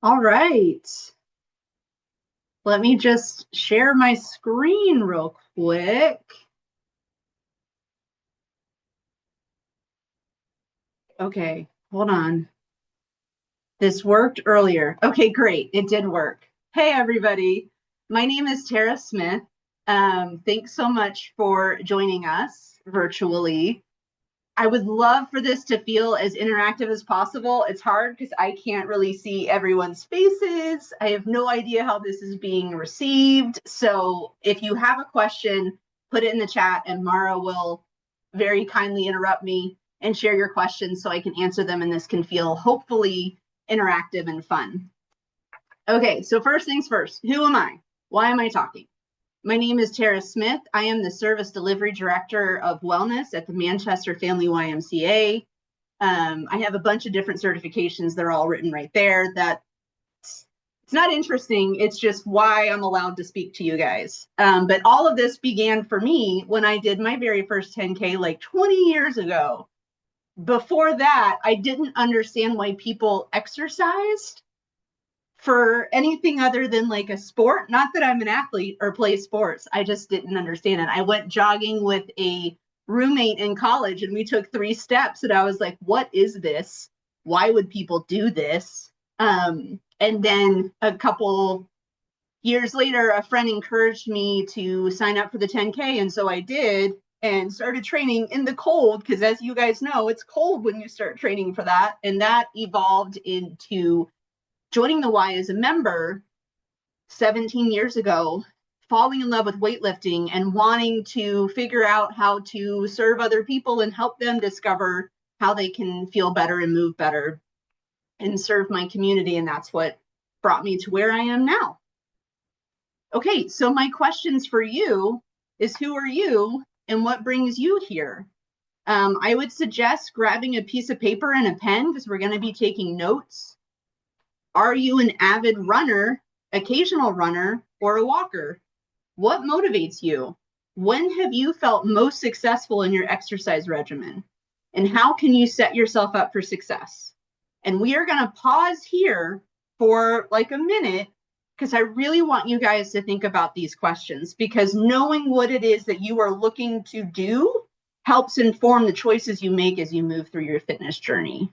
All right. Let me just share my screen real quick. Okay, hold on. This worked earlier. Okay, great. It did work. Hey, everybody. My name is Tara Smith. Thanks so much for joining us virtually. I would love for this to feel as interactive as possible. It's hard because I can't really see everyone's faces. I have no idea how this is being received. So if you have a question, put it in the chat and Mara will very kindly interrupt me and share your questions so I can answer them, and this can feel hopefully interactive and fun. Okay, so first things first, who am I? Why am I talking? My name is Tara Smith. I am the Service Delivery Director of Wellness at the Manchester Family YMCA. I have a bunch of different certifications. They're all written right there. It's not interesting. It's just why I'm allowed to speak to you guys. But all of this began for me when I did my very first 10K like 20 years ago. Before that, I didn't understand why people exercised for anything other than like a sport. Not that I'm an athlete or play sports. I just didn't understand it. I went jogging with a roommate in college and we took 3 steps and I was like, what is this? Why would people do this? And then a couple years later, a friend encouraged me to sign up for the 10K. And so I did and started training in the cold because, as you guys know, it's cold when you start training for that. And that evolved into joining the Y as a member 17 years ago, falling in love with weightlifting and wanting to figure out how to serve other people and help them discover how they can feel better and move better and serve my community. And that's what brought me to where I am now. Okay, so my questions for you is, who are you and what brings you here? I would suggest grabbing a piece of paper and a pen because we're going to be taking notes. Are you an avid runner, occasional runner, or a walker? What motivates you? When have you felt most successful in your exercise regimen? And how can you set yourself up for success? And we are going to pause here for like a minute because I really want you guys to think about these questions, because knowing what it is that you are looking to do helps inform the choices you make as you move through your fitness journey.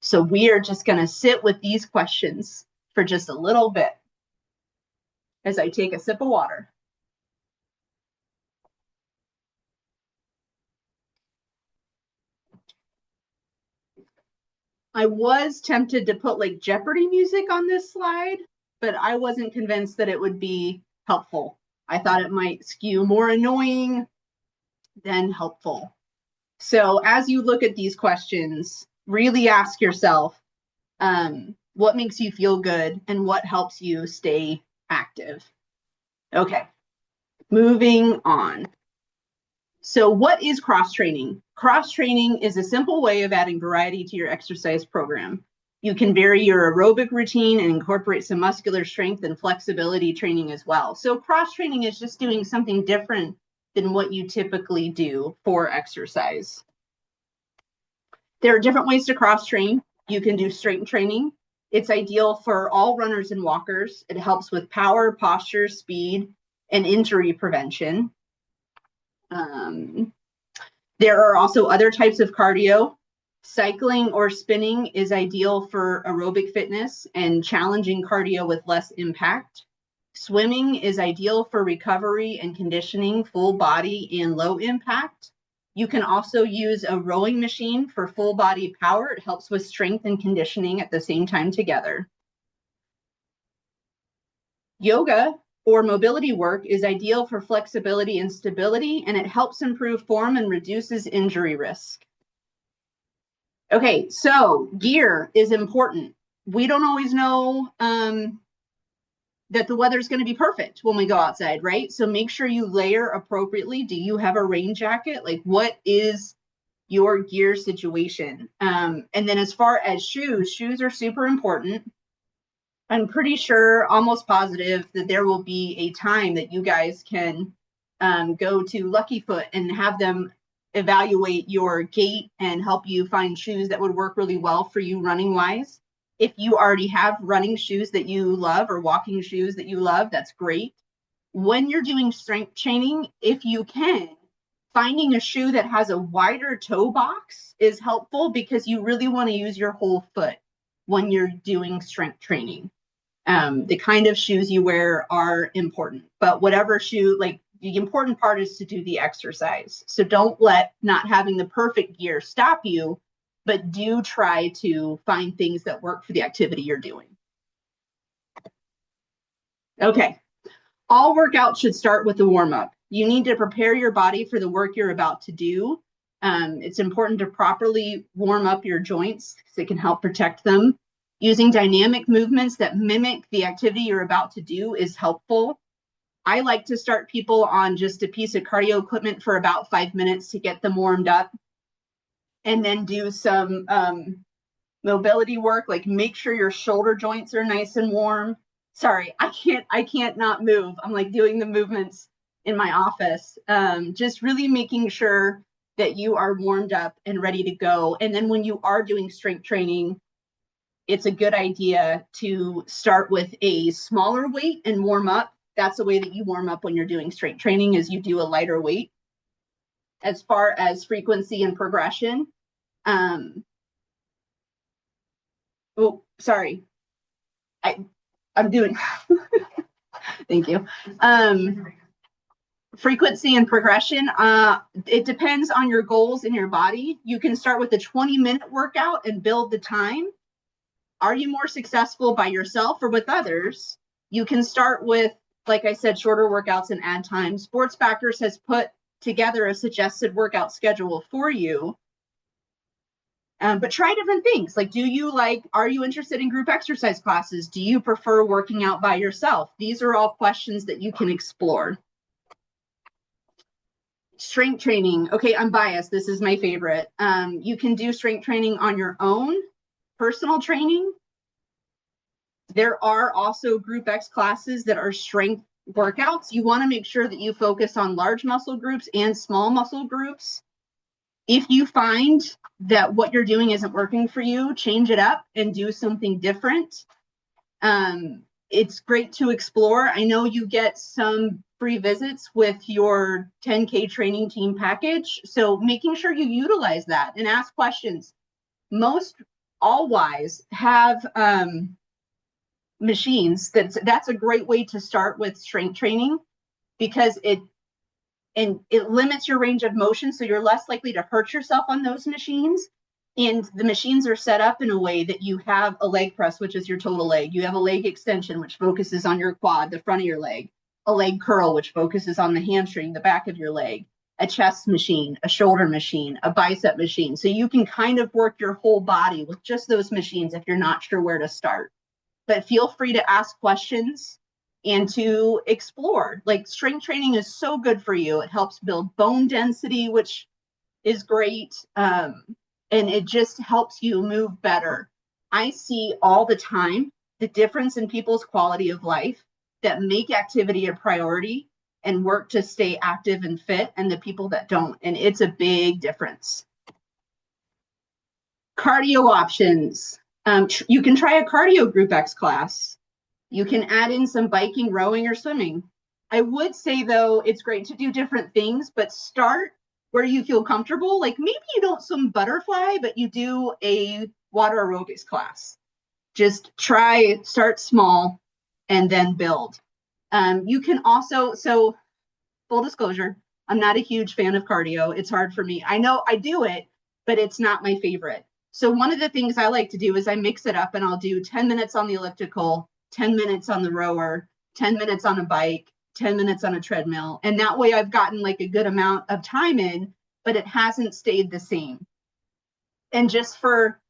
So we are just going to sit with these questions for just a little bit as I take a sip of water. I was tempted to put like Jeopardy music on this slide, but I wasn't convinced that it would be helpful. I thought it might skew more annoying than helpful. So as you look at these questions, really ask yourself, what makes you feel good and what helps you stay active? Okay, moving on. So what is cross-training? Cross-training is a simple way of adding variety to your exercise program. You can vary your aerobic routine and incorporate some muscular strength and flexibility training as well. So cross-training is just doing something different than what you typically do for exercise. There are different ways to cross-train. You can do strength training. It's ideal for all runners and walkers. It helps with power, posture, speed, and injury prevention. There are also other types of cardio. Cycling or spinning is ideal for aerobic fitness and challenging cardio with less impact. Swimming is ideal for recovery and conditioning, full body and low impact. You can also use a rowing machine for full body power. It helps with strength and conditioning at the same time together. Yoga or mobility work is ideal for flexibility and stability, and it helps improve form and reduces injury risk. Okay, so gear is important. We don't always know that the weather is going to be perfect when we go outside, right? So make sure you layer appropriately. Do you have a rain jacket? Like, what is your gear situation? And then as far as shoes are super important. I'm pretty sure, almost positive, that there will be a time that you guys can go to Lucky Foot and have them evaluate your gait and help you find shoes that would work really well for you running wise. If you already have running shoes that you love or walking shoes that you love, that's great. When you're doing strength training, if you can, finding a shoe that has a wider toe box is helpful because you really want to use your whole foot when you're doing strength training. The kind of shoes you wear are important, but whatever shoe, like the important part is to do the exercise. So don't let not having the perfect gear stop you, but do try to find things that work for the activity you're doing. Okay. All workouts should start with a warm-up. You need to prepare your body for the work you're about to do. It's important to properly warm up your joints because it can help protect them. Using dynamic movements that mimic the activity you're about to do is helpful. I like to start people on just a piece of cardio equipment for about 5 minutes to get them warmed up, and then do some mobility work, like make sure your shoulder joints are nice and warm. Sorry, I can't not move. I'm like doing the movements in my office. Just really making sure that you are warmed up and ready to go. And then when you are doing strength training, it's a good idea to start with a smaller weight and warm up. That's the way that you warm up when you're doing strength training, is you do a lighter weight. As far as frequency and progression, oh, sorry. I'm doing, thank you. Frequency and progression, it depends on your goals in your body. You can start with a 20-minute workout and build the time. Are you more successful by yourself or with others? You can start with, like I said, shorter workouts and add time. Sports Backers has put together a suggested workout schedule for you. But try different things. Like, are you interested in group exercise classes? Do you prefer working out by yourself? These are all questions that you can explore. Strength training. Okay, I'm biased. This is my favorite. You can do strength training on your own, personal training. There are also group X classes that are strength workouts. You want to make sure that you focus on large muscle groups and small muscle groups. If you find that what you're doing isn't working for you, change it up and do something different. It's great to explore. I know you get some free visits with your 10K training team package, so making sure you utilize that and ask questions. Most All-Wise have machines. That's a great way to start with strength training, because it limits your range of motion, so you're less likely to hurt yourself on those machines. And the machines are set up in a way that you have a leg press, which is your total leg. You have a leg extension, which focuses on your quad, the front of your leg. A leg curl, which focuses on the hamstring, the back of your leg. A chest machine, a shoulder machine, a bicep machine. So you can kind of work your whole body with just those machines if you're not sure where to start. But feel free to ask questions and to explore. Like, strength training is so good for you. It helps build bone density, which is great. And it just helps you move better. I see all the time the difference in people's quality of life that make activity a priority and work to stay active and fit, and the people that don't. And it's a big difference. Cardio options. You can try a cardio group X class. You can add in some biking, rowing, or swimming. I would say, though, it's great to do different things, but start where you feel comfortable. Like, maybe you don't swim butterfly, but you do a water aerobics class. Just start small and then build. You can also, so full disclosure, I'm not a huge fan of cardio. It's hard for me. I know I do it, but it's not my favorite. So one of the things I like to do is I mix it up, and I'll do 10 minutes on the elliptical, 10 minutes on the rower, 10 minutes on a bike, 10 minutes on a treadmill. And that way I've gotten like a good amount of time in, but it hasn't stayed the same. And just for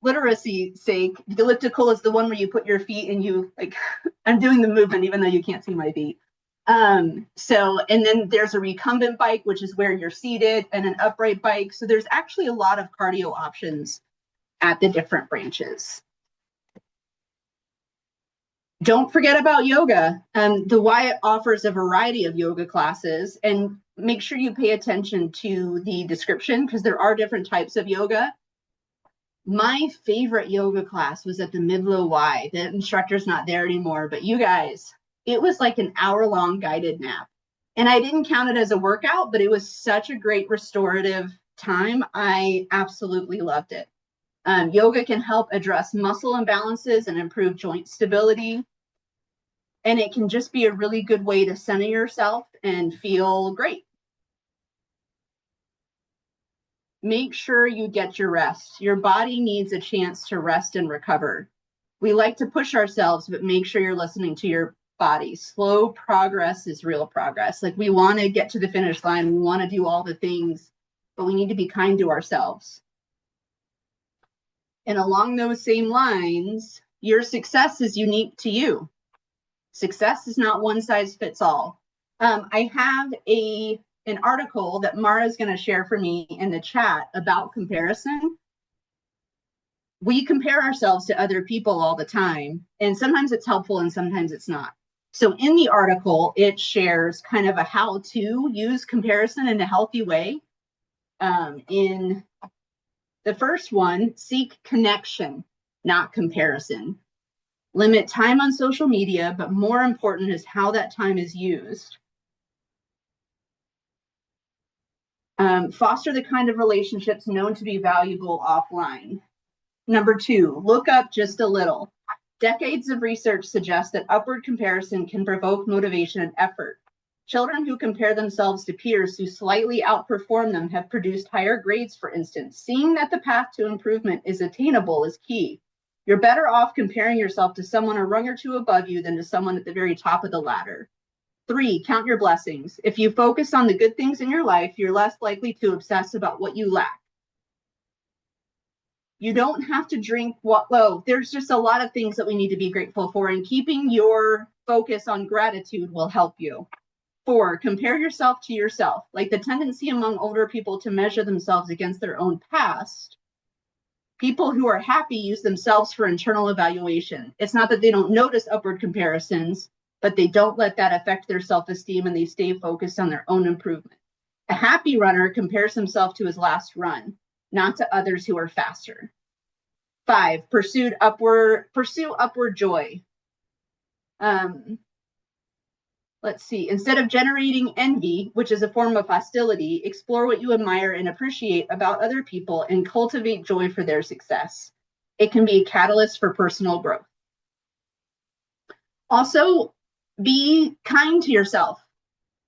literacy's sake, the elliptical is the one where you put your feet and you, like, I'm doing the movement even though you can't see my feet. And then there's a recumbent bike, which is where you're seated, and an upright bike. So there's actually a lot of cardio options at the different branches. Don't forget about yoga. The Y offers a variety of yoga classes, and make sure you pay attention to the description, because there are different types of yoga. My favorite yoga class was at the Midlow Y. The instructor's not there anymore, but you guys, it was like an hour-long guided nap. And I didn't count it as a workout, but it was such a great restorative time. I absolutely loved it. Yoga can help address muscle imbalances and improve joint stability. And it can just be a really good way to center yourself and feel great. Make sure you get your rest. Your body needs a chance to rest and recover. We like to push ourselves, but make sure you're listening to your body. Slow progress is real progress. Like, we want to get to the finish line. We want to do all the things, but we need to be kind to ourselves. And along those same lines, your success is unique to you. Success is not one size fits all. I have an article that Mara is going to share for me in the chat about comparison. We compare ourselves to other people all the time, and sometimes it's helpful and sometimes it's not. So in the article, it shares kind of a how to use comparison in a healthy way. In the first one, seek connection, not comparison. Limit time on social media, but more important is how that time is used. Foster the kind of relationships known to be valuable offline. Number 2, look up just a little. Decades of research suggest that upward comparison can provoke motivation and effort. Children who compare themselves to peers who slightly outperform them have produced higher grades, for instance. Seeing that the path to improvement is attainable is key. You're better off comparing yourself to someone a rung or two above you than to someone at the very top of the ladder. 3, count your blessings. If you focus on the good things in your life, you're less likely to obsess about what you lack. You don't have to drink there's just a lot of things that we need to be grateful for, and keeping your focus on gratitude will help you. 4, compare yourself to yourself. Like the tendency among older people to measure themselves against their own past, people who are happy use themselves for internal evaluation. It's not that they don't notice upward comparisons, but they don't let that affect their self-esteem, and they stay focused on their own improvement. A happy runner compares himself to his last run, not to others who are faster. 5, pursue upward joy. Let's see. Instead of generating envy, which is a form of hostility, explore what you admire and appreciate about other people and cultivate joy for their success. It can be a catalyst for personal growth. Also, be kind to yourself.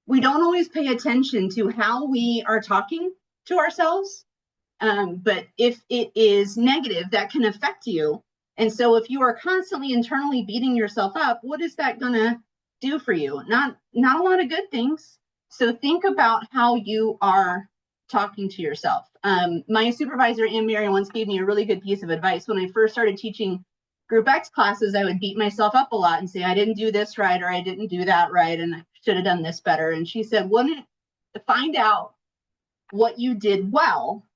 We don't always pay attention to how we are talking to ourselves, but if it is negative, that can affect you. And so if you are constantly internally beating yourself up, what is that going to do for you? Not a lot of good things. So think about how you are talking to yourself. My supervisor, Ann Mary, once gave me a really good piece of advice. When I first started teaching Group X classes, I would beat myself up a lot and say, I didn't do this right, or I didn't do that right, and I should have done this better. And she said, find out what you did well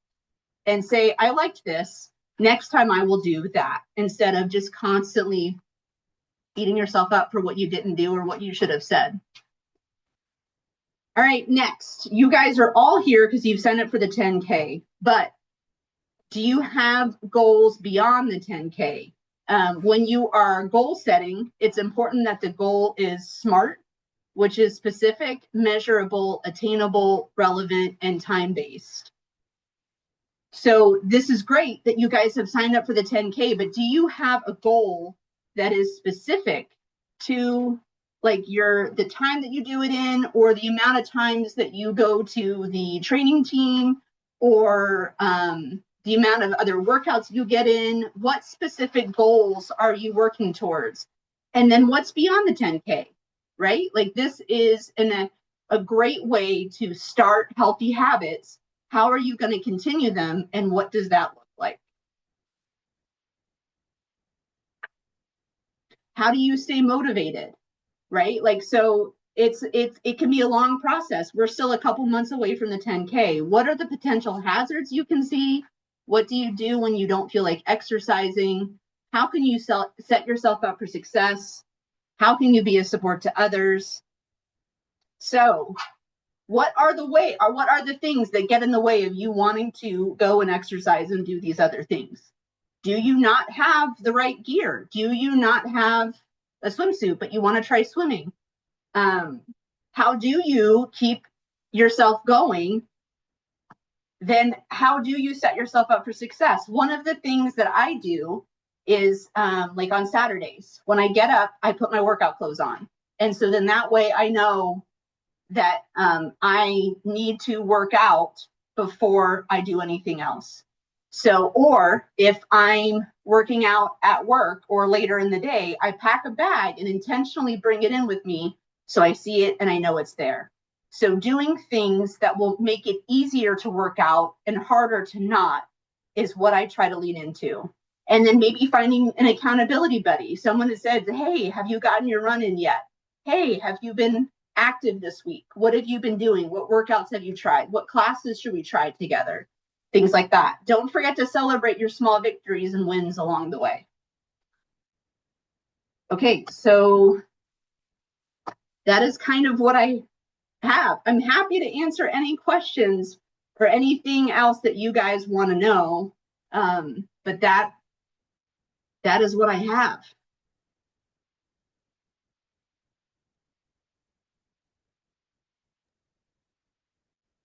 and say, I liked this. Next time I will do that, instead of just constantly beating yourself up for what you didn't do or what you should have said. All right, next. You guys are all here because you've signed up for the 10K, but do you have goals beyond the 10K? When you are goal setting, it's important that the goal is SMART, which is specific, measurable, attainable, relevant, and time-based. So this is great that you guys have signed up for the 10K, but do you have a goal that is specific to like the time that you do it in, or the amount of times that you go to the training team, or the amount of other workouts you get in? What specific goals are you working towards? And then what's beyond the 10K, right? Like, this is a great way to start healthy habits. How are you going to continue them, and what does that look like? How do you stay motivated, right? Like, so it can be a long process. We're still a couple months away from the 10K. What are the potential hazards you can see? What do you do when you don't feel like exercising? How can you set yourself up for success? How can you be a support to others? So what are the things that get in the way of you wanting to go and exercise and do these other things? Do you not have the right gear? Do you not have a swimsuit, but you want to try swimming? How do you keep yourself going? Then how do you set yourself up for success? One of the things that I do is like on Saturdays, when I get up, I put my workout clothes on. And so then that way I know that I need to work out before I do anything else. So, or if I'm working out at work or later in the day, I pack a bag and intentionally bring it in with me so I see it and I know it's there. So, doing things that will make it easier to work out and harder to not is what I try to lean into. And then maybe finding an accountability buddy, someone that says, hey, have you gotten your run in yet? Hey, have you been active this week? What have you been doing? What workouts have you tried? What classes should we try together? Things like that. Don't forget to celebrate your small victories and wins along the way. Okay, so that is kind of what I have. I'm happy to answer any questions or anything else that you guys want to know. But that is what I have.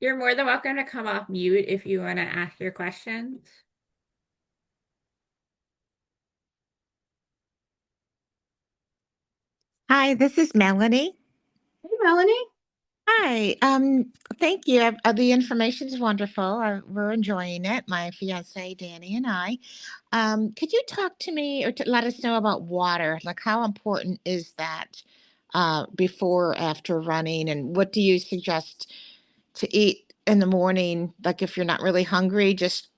You're more than welcome to come off mute if you want to ask your questions. Hi, this is Melanie. Hey, Melanie. Hi, thank you. The information is wonderful. We're enjoying it, my fiance Danny and I. Could you talk to me or let us know about water? Like, how important is that before or after running? And what do you suggest to eat in the morning? Like, if you're not really hungry, just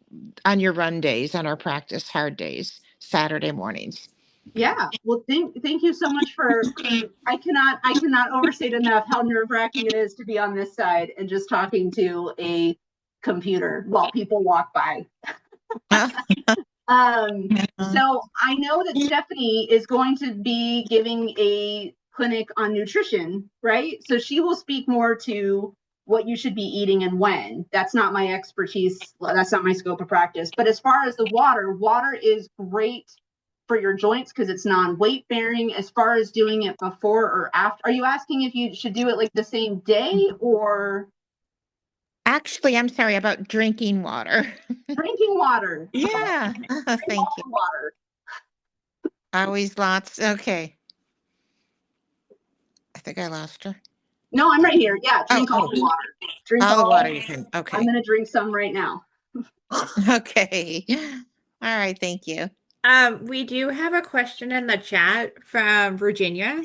on your run days, on our practice hard days, Saturday mornings. Yeah, well, thank you so much for I cannot overstate enough how nerve-wracking it is to be on this side and just talking to a computer while people walk by. So I know that Stephanie is going to be giving a clinic on nutrition, right? So she will speak more to what you should be eating and when. That's not my expertise. That's not my scope of practice. But as far as the water is great for your joints because it's non-weight bearing. As far as doing it before or after, are you asking if you should do it like the same day or? Actually, I'm sorry about drinking water. Drinking water? Yeah, Drink thank all you. the water. Always lots. Okay. I think I lost her. No, I'm right here. Yeah, Oh, drink all the water. Drink all the all. water you can. I'm Okay. gonna drink some right now. Okay. All right. Thank you. We do have a question in the chat from Virginia.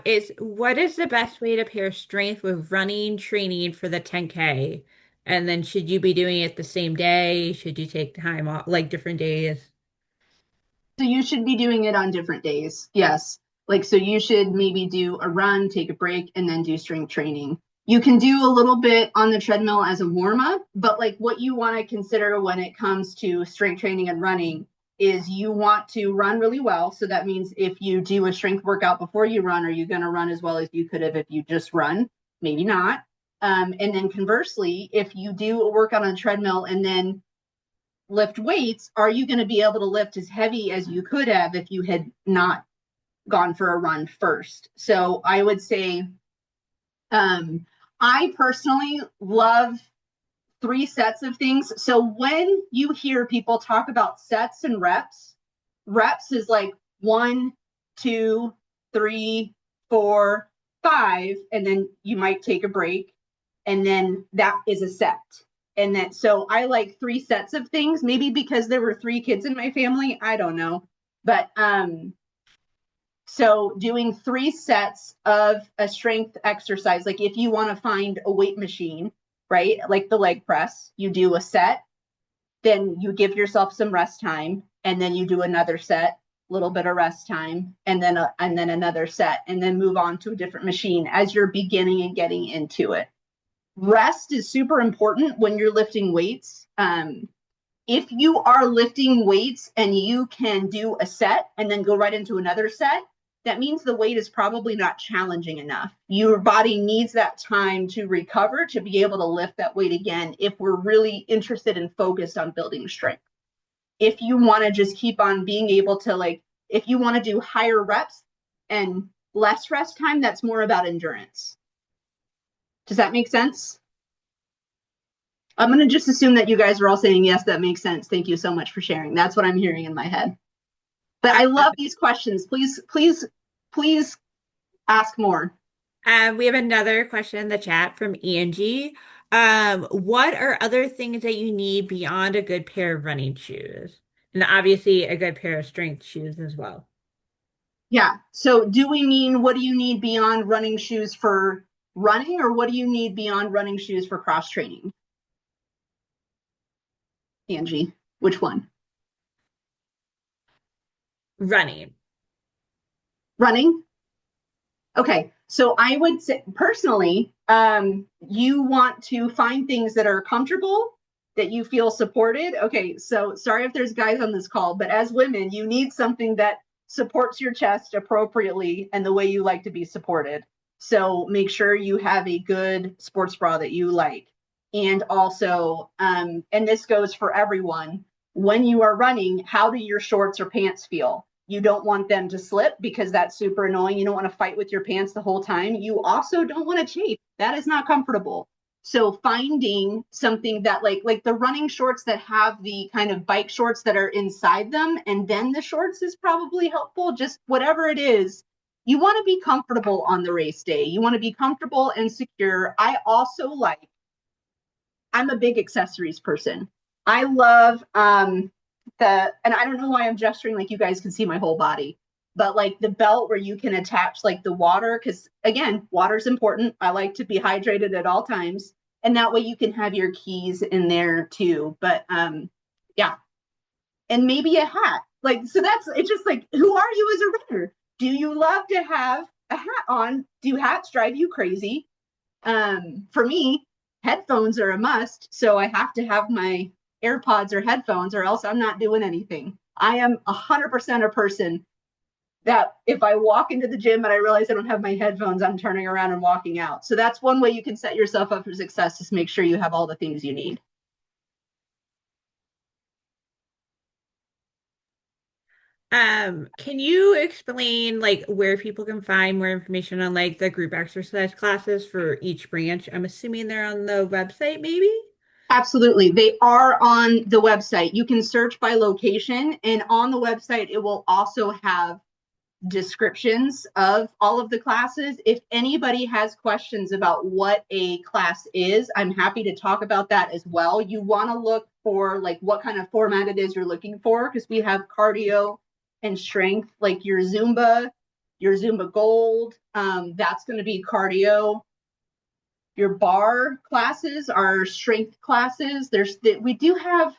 Is what is the best way to pair strength with running training for the 10K? And then should you be doing it the same day? Should you take time off, like different days? So you should be doing it on different days. Yes. Like, so you should maybe do a run, take a break, and then do strength training. You can do a little bit on the treadmill as a warm up, but like what you want to consider when it comes to strength training and running is you want to run really well. So that means if you do a strength workout before you run, are you going to run as well as you could have if you just run? Maybe not. And then conversely, if you do a workout on a treadmill and then lift weights, are you going to be able to lift as heavy as you could have if you had not gone for a run first? So I would say I personally love 3 sets of things. So when you hear people talk about sets and reps is like 1, 2, 3, 4, 5, and then you might take a break, and then that is a set. And then so I like 3 sets of things, maybe because there were 3 kids in my family, I don't know. But so doing 3 sets of a strength exercise, like if you want to find a weight machine, right? Like the leg press, you do a set, then you give yourself some rest time, and then you do another set, little bit of rest time, and then another set, and then move on to a different machine as you're beginning and getting into it. Rest is super important when you're lifting weights. If you are lifting weights and you can do a set and then go right into another set, that means the weight is probably not challenging enough. Your body needs that time to recover to be able to lift that weight again if we're really interested and focused on building strength. if you want to just keep on being able to like, if you want to do higher reps and less rest time, that's more about endurance. Does that make sense? I'm going to just assume that you guys are all saying, yes, that makes sense. Thank you so much for sharing. That's what I'm hearing in my head. But I love these questions. Please, please, please ask more. We have another question in the chat from Angie. What are other things that you need beyond a good pair of running shoes? And obviously a good pair of strength shoes as well. Yeah. So do we mean what do you need beyond running shoes for running, or what do you need beyond running shoes for cross training? Angie, which one? Running. Running? Okay. So I would say personally, you want to find things that are comfortable, that you feel supported. Okay. So sorry if there's guys on this call, but as women, you need something that supports your chest appropriately and the way you like to be supported. So make sure you have a good sports bra that you like. And also, and this goes for everyone, when you are running, how do your shorts or pants feel? You don't want them to slip because that's super annoying. You don't want to fight with your pants the whole time. You also don't want to chafe. That is not comfortable. So finding something that like the running shorts that have the kind of bike shorts that are inside them, and then the shorts is probably helpful. Just whatever it is, you want to be comfortable on the race day. You want to be comfortable and secure. I also like, I'm a big accessories person. I love and I don't know why I'm gesturing like you guys can see my whole body, but like the belt where you can attach like the water, because again, water's important. I like to be hydrated at all times. And that way you can have your keys in there too. But yeah. And maybe a hat. Like, so that's it's just like, who are you as a runner? Do you love to have a hat on? Do hats drive you crazy? For me, headphones are a must. So I have to have my AirPods or headphones, or else I'm not doing anything. I am 100% a person that if I walk into the gym and I realize I don't have my headphones, I'm turning around and walking out. So that's one way you can set yourself up for success, is make sure you have all the things you need. Can you explain like where people can find more information on like the group exercise classes for each branch? I'm assuming they're on the website, maybe? Absolutely. They are on the website. You can search by location, and on the website, it will also have descriptions of all of the classes. If anybody has questions about what a class is, I'm happy to talk about that as well. You want to look for like what kind of format it is you're looking for, because we have cardio and strength, like your Zumba Gold. That's going to be cardio. Your bar classes are strength classes. We do have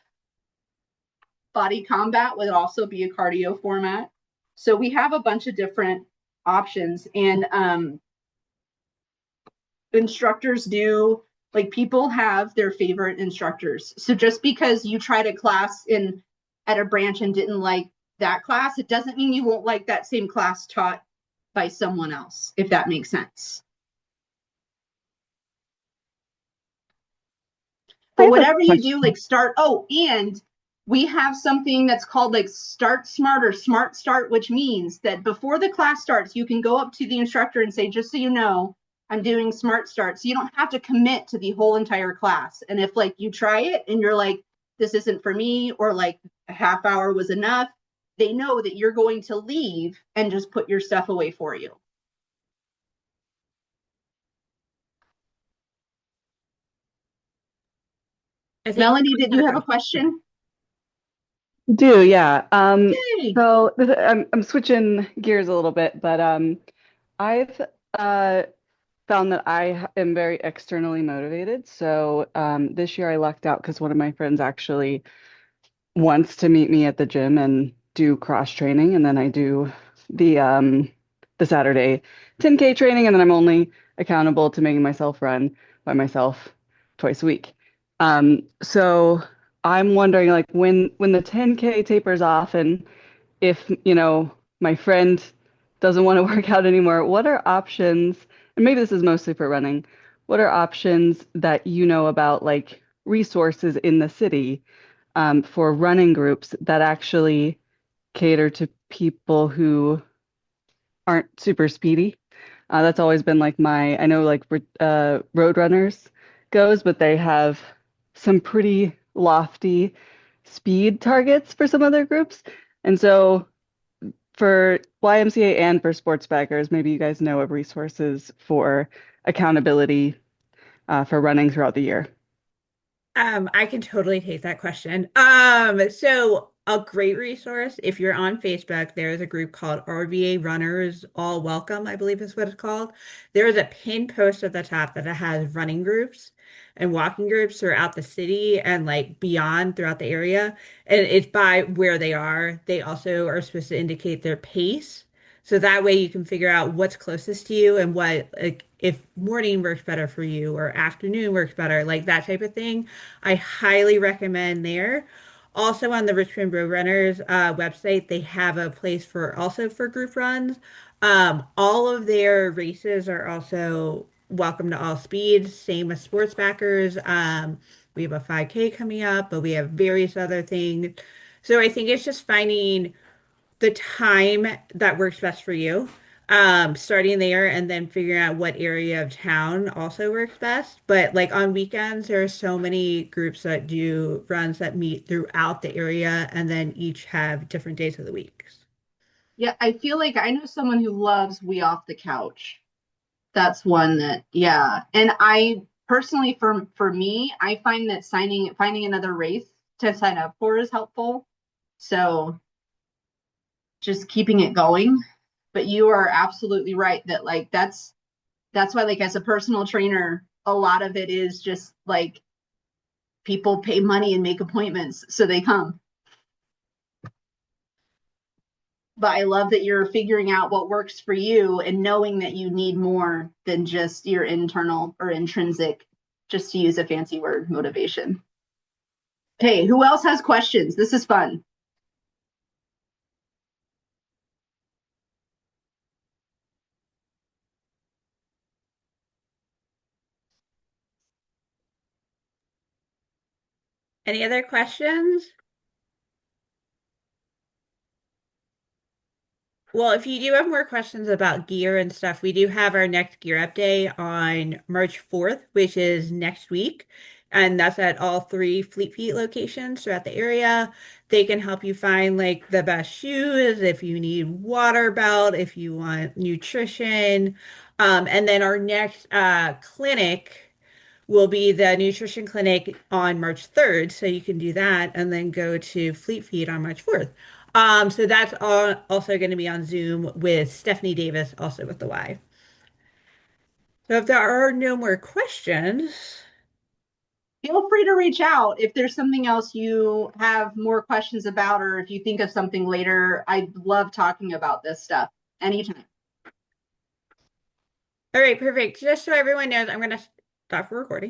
body combat would also be a cardio format. So we have a bunch of different options, and instructors do, like, people have their favorite instructors. So just because you tried a class in at a branch and didn't like that class, it doesn't mean you won't like that same class taught by someone else, if that makes sense. But whatever you do, like start. Oh, and we have something that's called like Start Smart or Smart Start, which means that before the class starts, you can go up to the instructor and say, just so you know, I'm doing Smart Start. So you don't have to commit to the whole entire class. And if like you try it and you're like, this isn't for me, or like a half hour was enough, they know that you're going to leave and just put your stuff away for you. I think Melanie, did you have a question? Do, yeah. Yay. So I'm switching gears a little bit, but I've found that I am very externally motivated. So this year I lucked out because one of my friends actually wants to meet me at the gym and do cross training, and then I do the Saturday 10K training, and then I'm only accountable to making myself run by myself twice a week. So I'm wondering, like, when the 10K tapers off, and if, my friend doesn't want to work out anymore, what are options? And maybe this is mostly for running. What are options that you know about, like resources in the city, for running groups that actually cater to people who aren't super speedy. That's always been like I know like road runners goes, but they have some pretty lofty speed targets for some other groups. And so for YMCA and for sports backers, maybe you guys know of resources for accountability for running throughout the year. I can totally take that question. So a great resource, if you're on Facebook, there's a group called RVA Runners All Welcome, I believe is what it's called. There is a pinned post at the top that has running groups and walking groups throughout the city and like beyond throughout the area. And it's by where they are. They also are supposed to indicate their pace. So that way you can figure out what's closest to you and what, like, if morning works better for you or afternoon works better, like that type of thing. I highly recommend there. Also on the Richmond Road Runners website, they have a place for also for group runs. All of their races are also welcome to all speeds, same as sports backers. We have a 5K coming up, but we have various other things. So I think it's just finding the time that works best for you. Starting there and then figuring out what area of town also works best. But like on weekends, there are so many groups that do runs that meet throughout the area and then each have different days of the week. Yeah, I feel like I know someone who loves We Off the Couch. That's one that, yeah. And I personally, for me, I find that finding another race to sign up for is helpful. So just keeping it going. But you are absolutely right that like that's why like as a personal trainer, a lot of it is just like people pay money and make appointments so they come. But I love that you're figuring out what works for you and knowing that you need more than just your internal or intrinsic, just to use a fancy word, motivation. Okay, who else has questions? This is fun. Any other questions? Well, if you do have more questions about gear and stuff, we do have our next gear update on March 4th, which is next week. And that's at all three Fleet Feet locations throughout the area. They can help you find like the best shoes, if you need water belt, if you want nutrition. And then our next clinic will be the nutrition clinic on March 3rd. So you can do that and then go to Fleet Feet on March 4th. So that's also going to be on Zoom with Stephanie Davis, also with the Y. So if there are no more questions, Feel free to reach out if there's something else you have more questions about, or if you think of something later. I love talking about this stuff anytime. all right, perfect. Just so everyone knows, I'm going to stop recording.